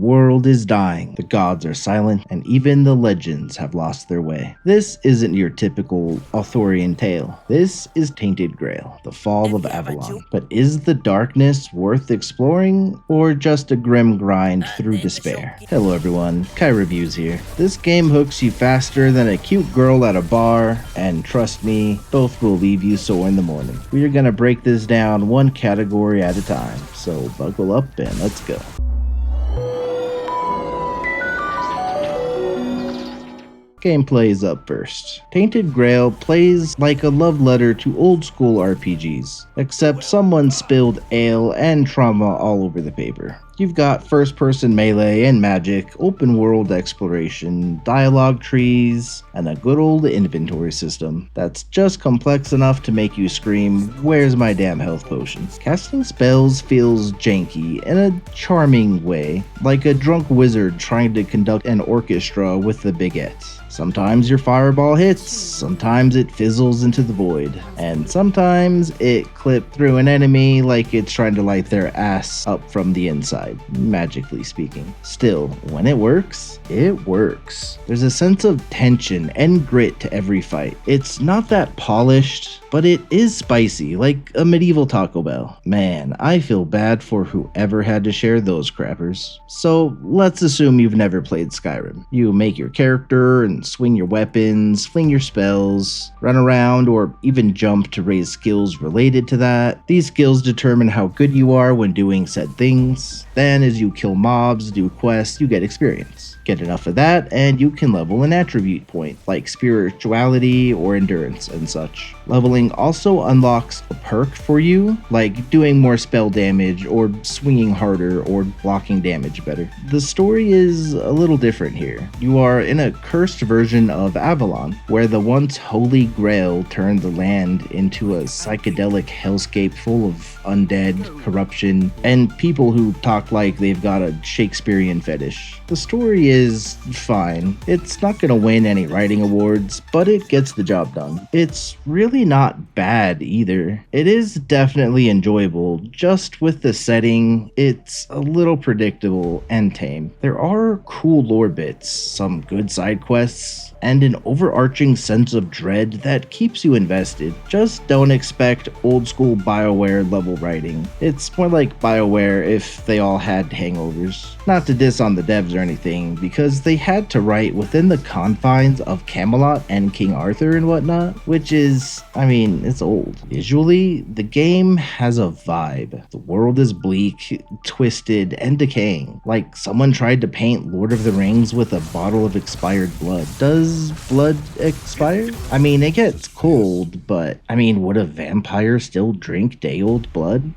world is dying, the gods are silent, and even the legends have lost their way. This isn't your typical Arthurian tale. This is Tainted Grail, the Fall of Avalon. But is the darkness worth exploring, or just a grim grind through despair? Hello everyone, Kai Reviews here. This game hooks you faster than a cute girl at a bar, and trust me, both will leave you sore in the morning. We are gonna break this down one category at a time, so buckle up and let's go. Gameplay is up first. Tainted Grail plays like a love letter to old school RPGs, except someone spilled ale and trauma all over the paper. You've got first-person melee and magic, open-world exploration, dialogue trees, and a good old inventory system that's just complex enough to make you scream, "Where's my damn health potion?" Casting spells feels janky in a charming way, like a drunk wizard trying to conduct an orchestra with the baguette. Sometimes your fireball hits, sometimes it fizzles into the void, and sometimes it clips through an enemy like it's trying to light their ass up from the inside, magically speaking. Still, when it works, it works. There's a sense of tension and grit to every fight. It's not that polished, but it is spicy, like a medieval Taco Bell. Man, I feel bad for whoever had to share those crappers. So let's assume you've never played Skyrim. You make your character and swing your weapons, fling your spells, run around, or even jump to raise skills related to that. These skills determine how good you are when doing said things. Then as you kill mobs, do quests, you get experience. Get enough of that, and you can level an attribute point, like spirituality or endurance and such. Leveling also unlocks a perk for you, like doing more spell damage, or swinging harder, or blocking damage better. The story is a little different here. You are in a cursed version of Avalon, where the once holy grail turned the land into a psychedelic hellscape full of undead, corruption, and people who talk like they've got a Shakespearean fetish. The story is fine. It's not gonna win any writing awards, but it gets the job done. It's really not bad either. It is definitely enjoyable, just with the setting, it's a little predictable and tame. There are cool lore bits, some good side quests, and an overarching sense of dread that keeps you invested. Just don't expect old school BioWare level writing. It's more like BioWare if they all had hangovers. Not to diss on the devs or anything, because they had to write within the confines of Camelot and King Arthur and whatnot, which is, it's old. Visually, the game has a vibe. The world is bleak, twisted, and decaying. Like someone tried to paint Lord of the Rings with a bottle of expired blood. Does blood expire? It gets cold, but would a vampire still drink day-old blood?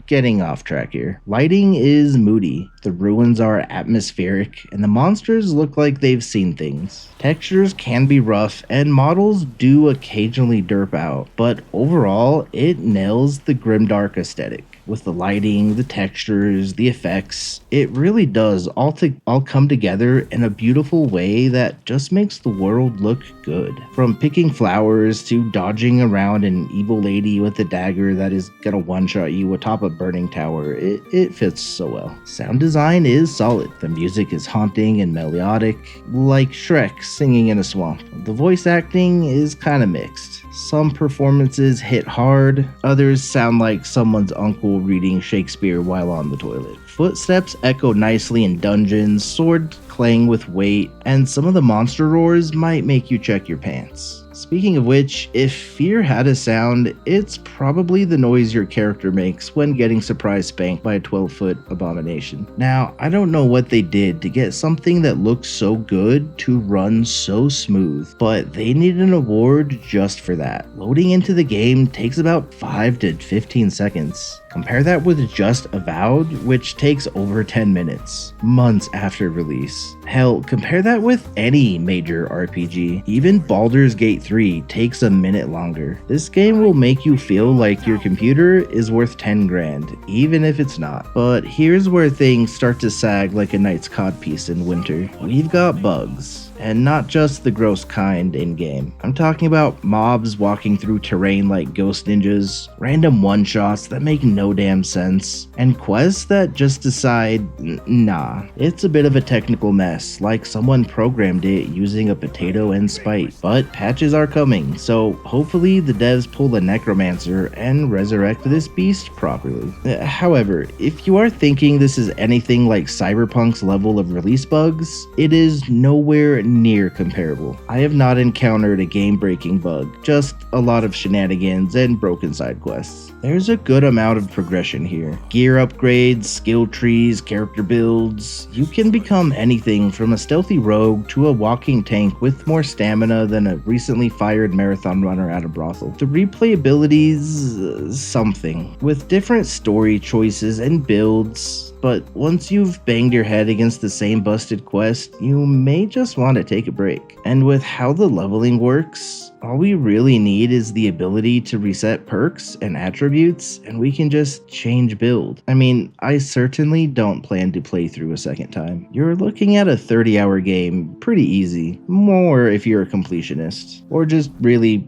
Getting off track here. Lighting is moody. The ruins are atmospheric, and the monsters look like they've seen things. Textures can be rough, and models do occasionally derp out, but overall, it nails the grimdark aesthetic. With the lighting, the textures, the effects, it really does all come together in a beautiful way that just makes the world look good. From picking flowers to dodging around an evil lady with a dagger that is gonna one-shot you atop a burning tower, it fits so well. Sound design is solid. The music is haunting and melodic, like Shrek singing in a swamp. The voice acting is kinda mixed. Some performances hit hard, others sound like someone's uncle reading Shakespeare while on the toilet. Footsteps echo nicely in dungeons, swords clang with weight, and some of the monster roars might make you check your pants. Speaking of which, if fear had a sound, it's probably the noise your character makes when getting surprise spanked by a 12-foot abomination. Now, I don't know what they did to get something that looks so good to run so smooth, but they need an award just for that. Loading into the game takes about 5 to 15 seconds. Compare that with just Avowed, which takes over 10 minutes, months after release. Hell, compare that with any major RPG. Even Baldur's Gate 3 takes a minute longer. This game will make you feel like your computer is worth 10 grand, even if it's not. But here's where things start to sag like a knight's codpiece in winter. We've got bugs. and not just the gross kind in-game. I'm talking about mobs walking through terrain like ghost ninjas, random one-shots that make no damn sense, and quests that just decide, nah. It's a bit of a technical mess, like someone programmed it using a potato and spite, but patches are coming, so hopefully the devs pull the necromancer and resurrect this beast properly. However, if you are thinking this is anything like Cyberpunk's level of release bugs, it is nowhere near comparable. I have not encountered a game-breaking bug, just a lot of shenanigans and broken side quests. There's a good amount of progression here. Gear upgrades, skill trees, character builds. You can become anything from a stealthy rogue to a walking tank with more stamina than a recently fired marathon runner at a brothel. The replayability's something, with different story choices and builds. But once you've banged your head against the same busted quest, you may just want to take a break. And with how the leveling works, all we really need is the ability to reset perks and attributes, and we can just change build. I mean, I certainly don't plan to play through a second time. You're looking at a 30-hour game, pretty easy. More if you're a completionist, or just really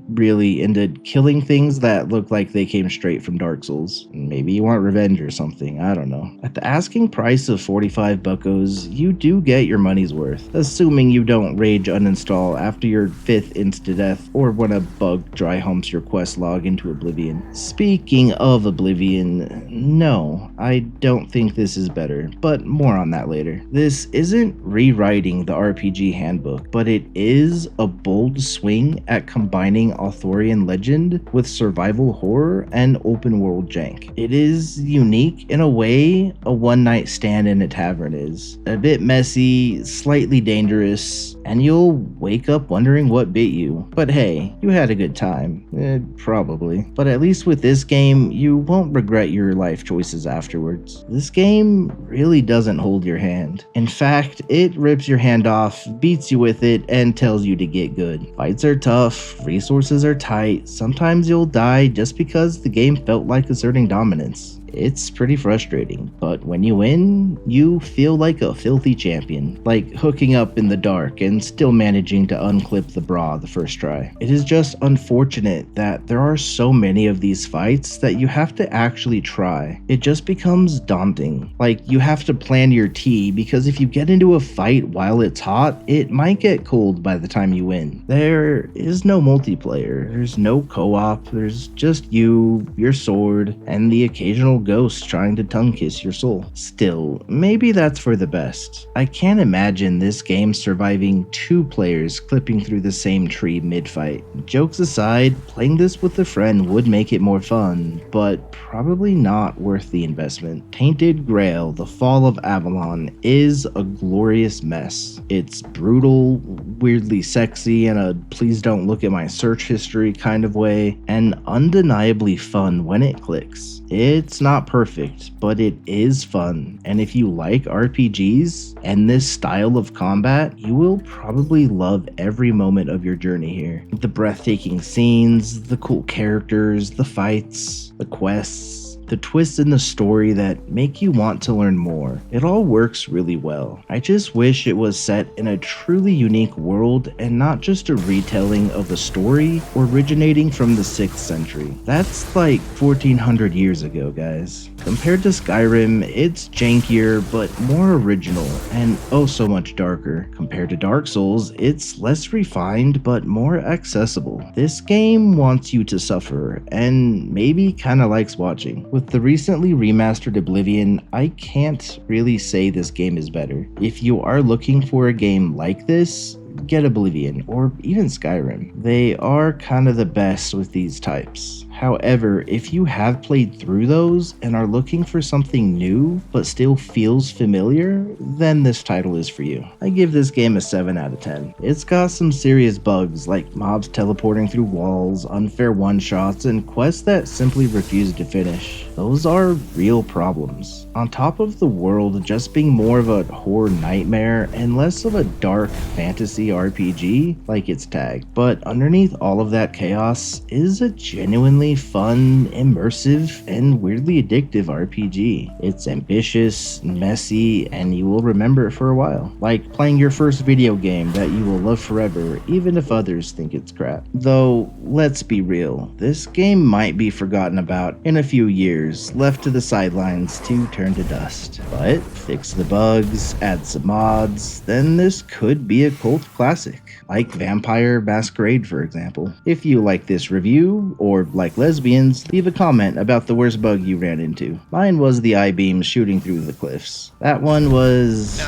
into killing things that look like they came straight from Dark Souls. Maybe you want revenge or something, I don't know. At the asking price of 45 buckos, you do get your money's worth, assuming you don't rage uninstall after your 5th insta-death or when a bug dry humps your quest log into oblivion. Speaking of oblivion, no, I don't think this is better, but more on that later. This isn't rewriting the RPG handbook, but it is a bold swing at combining Arthurian legend with survival horror and open world jank. It is unique in a way a one-night stand in a tavern is. A bit messy, slightly dangerous, and you'll wake up wondering what bit you. But hey, you had a good time. Probably. But at least with this game, you won't regret your life choices afterwards. This game really doesn't hold your hand. In fact, it rips your hand off, beats you with it, and tells you to get good. Fights are tough, resources are tight, sometimes you'll die just because the game felt like asserting dominance. It's pretty frustrating, but when you win, you feel like a filthy champion, like hooking up in the dark and still managing to unclip the bra the first try. It is just unfortunate that there are so many of these fights that you have to actually try. It just becomes daunting. Like, you have to plan your tea, because if you get into a fight while it's hot, it might get cold by the time you win. There is no multiplayer, there's no co-op, there's just you, your sword, and the occasional ghost trying to tongue kiss your soul. Still, maybe that's for the best. I can't imagine this game surviving 2 players clipping through the same tree mid-fight. Jokes aside, playing this with a friend would make it more fun, but probably not worth the investment. Tainted Grail, the Fall of Avalon, is a glorious mess. It's brutal, weirdly sexy in a please don't look at my search history kind of way, and undeniably fun when it clicks. It's not perfect, but it is fun, and if you like RPGs and this style of combat, you will probably love every moment of your journey here. The breathtaking scenes, the cool characters, the fights, the quests, the twists in the story that make you want to learn more. It all works really well. I just wish it was set in a truly unique world and not just a retelling of a story originating from the 6th century. That's like 1400 years ago, guys. Compared to Skyrim, it's jankier but more original and oh so much darker. Compared to Dark Souls, it's less refined but more accessible. This game wants you to suffer and maybe kinda likes watching. With the recently remastered Oblivion, I can't really say this game is better. If you are looking for a game like this, get Oblivion or even Skyrim. They are kind of the best with these types. However, if you have played through those and are looking for something new but still feels familiar, then this title is for you. I give this game a 7 out of 10. It's got some serious bugs like mobs teleporting through walls, unfair one-shots, and quests that simply refuse to finish. Those are real problems. On top of the world just being more of a horror nightmare and less of a dark fantasy RPG like its tag. But underneath all of that chaos is a genuinely surprisingly fun, immersive, and weirdly addictive RPG. It's ambitious, messy, and you will remember it for a while. Like playing your first video game that you will love forever, even if others think it's crap. Though, let's be real, this game might be forgotten about in a few years, left to the sidelines to turn to dust. But fix the bugs, add some mods, then this could be a cult classic, like Vampire Masquerade for example. If you like this review, or like lesbians, leave a comment about the worst bug you ran into. Mine was the I-beam shooting through the cliffs. That one was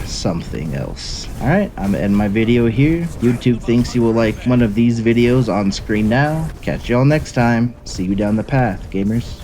something else. Alright, I'm gonna end my video here. YouTube thinks you will like one of these videos on screen now. Catch y'all next time. See you down the path, gamers.